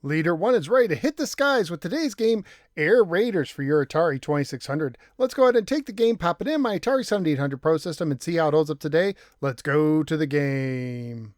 Leader 1 is ready to hit the skies with today's game, Air Raiders for your Atari 2600. Let's go ahead and take the game, pop it in my Atari 7800 Pro system, and see how it holds up today. Let's go to the game.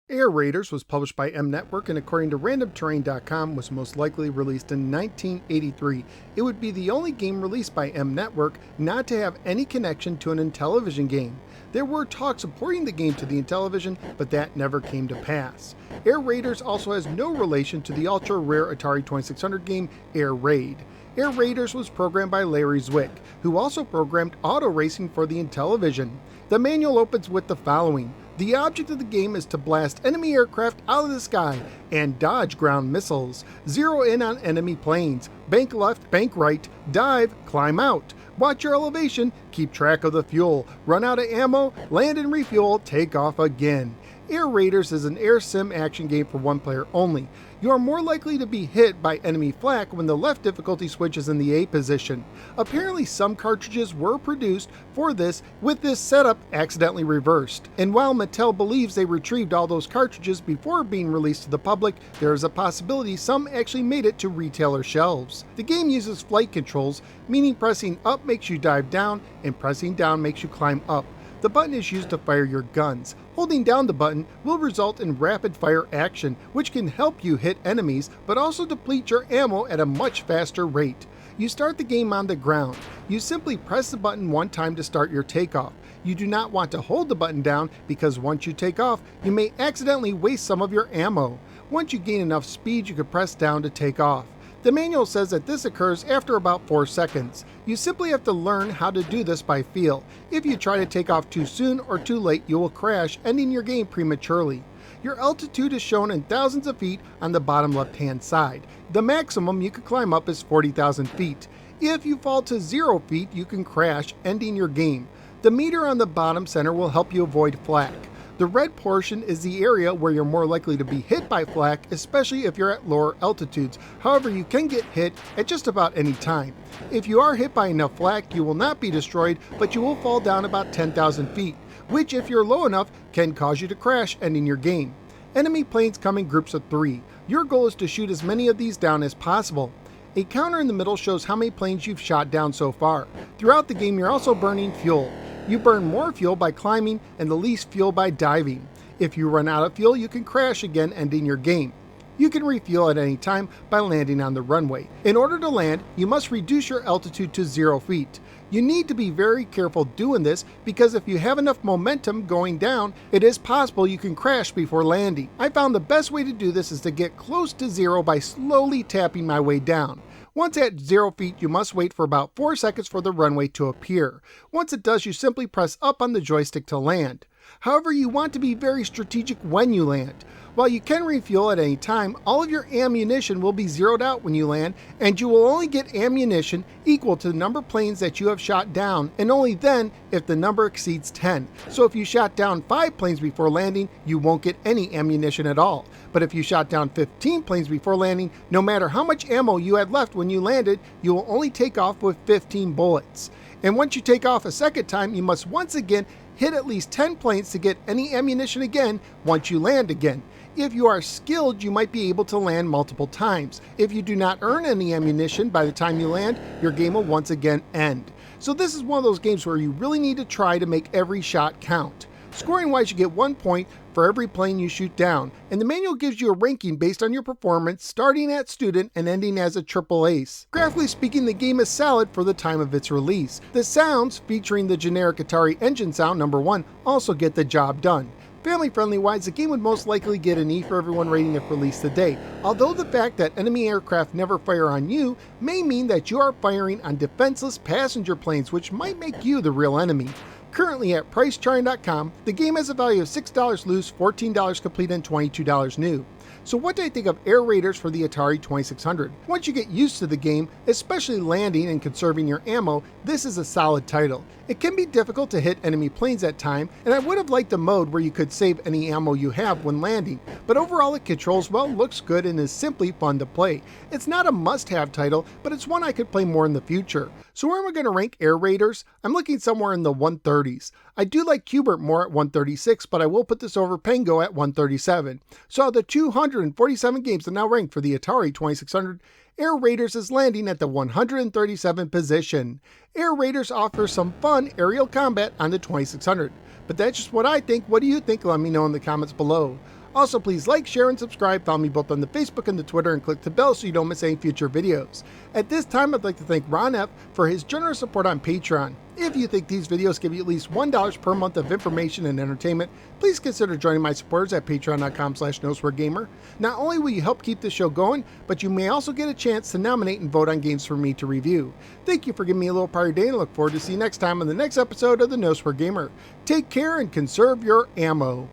Air Raiders was published by M Network and according to randomterrain.com was most likely released in 1983. It would be the only game released by M Network not to have any connection to an Intellivision game. There were talks of porting the game to the Intellivision, but that never came to pass. Air Raiders also has no relation to the ultra-rare Atari 2600 game Air Raid. Air Raiders was programmed by Larry Zwick, who also programmed auto racing for the Intellivision. The manual opens with the following. The object of the game is to blast enemy aircraft out of the sky and dodge ground missiles, zero in on enemy planes, bank left, bank right, dive, climb out, watch your elevation, keep track of the fuel, run out of ammo, land and refuel, take off again. Air Raiders is an air sim action game for one player only. You are more likely to be hit by enemy flak when the left difficulty switch is in the A position. Apparently some cartridges were produced for this with this setup accidentally reversed. And while Mattel believes they retrieved all those cartridges before being released to the public, there is a possibility some actually made it to retailer shelves. The game uses flight controls, meaning pressing up makes you dive down and pressing down makes you climb up. The button is used to fire your guns. Holding down the button will result in rapid fire action, which can help you hit enemies, but also deplete your ammo at a much faster rate. You start the game on the ground. You simply press the button one time to start your takeoff. You do not want to hold the button down because once you take off, you may accidentally waste some of your ammo. Once you gain enough speed, you can press down to take off. The manual says that this occurs after about 4 seconds. You simply have to learn how to do this by feel. If you try to take off too soon or too late, you will crash, ending your game prematurely. Your altitude is shown in thousands of feet on the bottom left-hand side. The maximum you can climb up is 40,000 feet. If you fall to 0 feet, you can crash, ending your game. The meter on the bottom center will help you avoid flak. The red portion is the area where you're more likely to be hit by flak, especially if you're at lower altitudes. However, you can get hit at just about any time. If you are hit by enough flak, you will not be destroyed, but you will fall down about 10,000 feet, which if you're low enough can cause you to crash, ending your game. Enemy planes come in groups of 3. Your goal is to shoot as many of these down as possible. A counter in the middle shows how many planes you've shot down so far. Throughout the game, you're also burning fuel. You burn more fuel by climbing and the least fuel by diving. If you run out of fuel, you can crash again, ending your game. You can refuel at any time by landing on the runway. In order to land, you must reduce your altitude to 0 feet. You need to be very careful doing this because if you have enough momentum going down, it is possible you can crash before landing. I found the best way to do this is to get close to 0 by slowly tapping my way down. Once at 0 feet, you must wait for about 4 seconds for the runway to appear. Once it does, you simply press up on the joystick to land. However, you want to be very strategic when you land. While you can refuel at any time, all of your ammunition will be zeroed out when you land, and you will only get ammunition equal to the number of planes that you have shot down, and only then if the number exceeds 10. So if you shot down 5 planes before landing, you won't get any ammunition at all. But if you shot down 15 planes before landing, no matter how much ammo you had left when you landed, you will only take off with 15 bullets. And once you take off a second time, you must once again hit at least 10 planes to get any ammunition again once you land again. If you are skilled, you might be able to land multiple times. If you do not earn any ammunition by the time you land, your game will once again end. So this is one of those games where you really need to try to make every shot count. Scoring wise, you get 1 point for every plane you shoot down, and the manual gives you a ranking based on your performance, starting at student and ending as a triple ace. Graphically speaking, the game is solid for the time of its release. The sounds, featuring the generic Atari engine sound number 1, also get the job done. Family friendly wise, the game would most likely get an E for everyone rating if released today, although the fact that enemy aircraft never fire on you may mean that you are firing on defenseless passenger planes, which might make you the real enemy. Currently at pricecharting.com, the game has a value of $6 loose, $14 complete, and $22 new. So what do I think of Air Raiders for the Atari 2600? Once you get used to the game, especially landing and conserving your ammo, this is a solid title. It can be difficult to hit enemy planes at times, and I would have liked a mode where you could save any ammo you have when landing, but overall it controls well, looks good, and is simply fun to play. It's not a must-have title, but it's one I could play more in the future. So where am I going to rank Air Raiders? I'm looking somewhere in the 130s. I do like Qbert more at 136, but I will put this over Pengo at 137. So out of the 200 147 games that now rank for the Atari 2600, Air Raiders is landing at the 137th position. Air Raiders offers some fun aerial combat on the 2600. But that's just what I think. What do you think? Let me know in the comments below. Also, please like, share, and subscribe. Follow me both on the Facebook and the Twitter, and click the bell so you don't miss any future videos. At this time, I'd like to thank Ron F. for his generous support on Patreon. If you think these videos give you at least $1 per month of information and entertainment, please consider joining my supporters at patreon.com/nosweargamer. Not only will you help keep this show going, but you may also get a chance to nominate and vote on games for me to review. Thank you for giving me a little part of your day, and I look forward to see you next time on the next episode of the No Swear Gamer. Take care and conserve your ammo.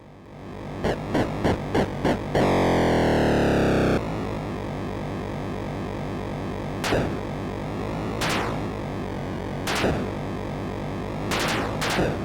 Yeah.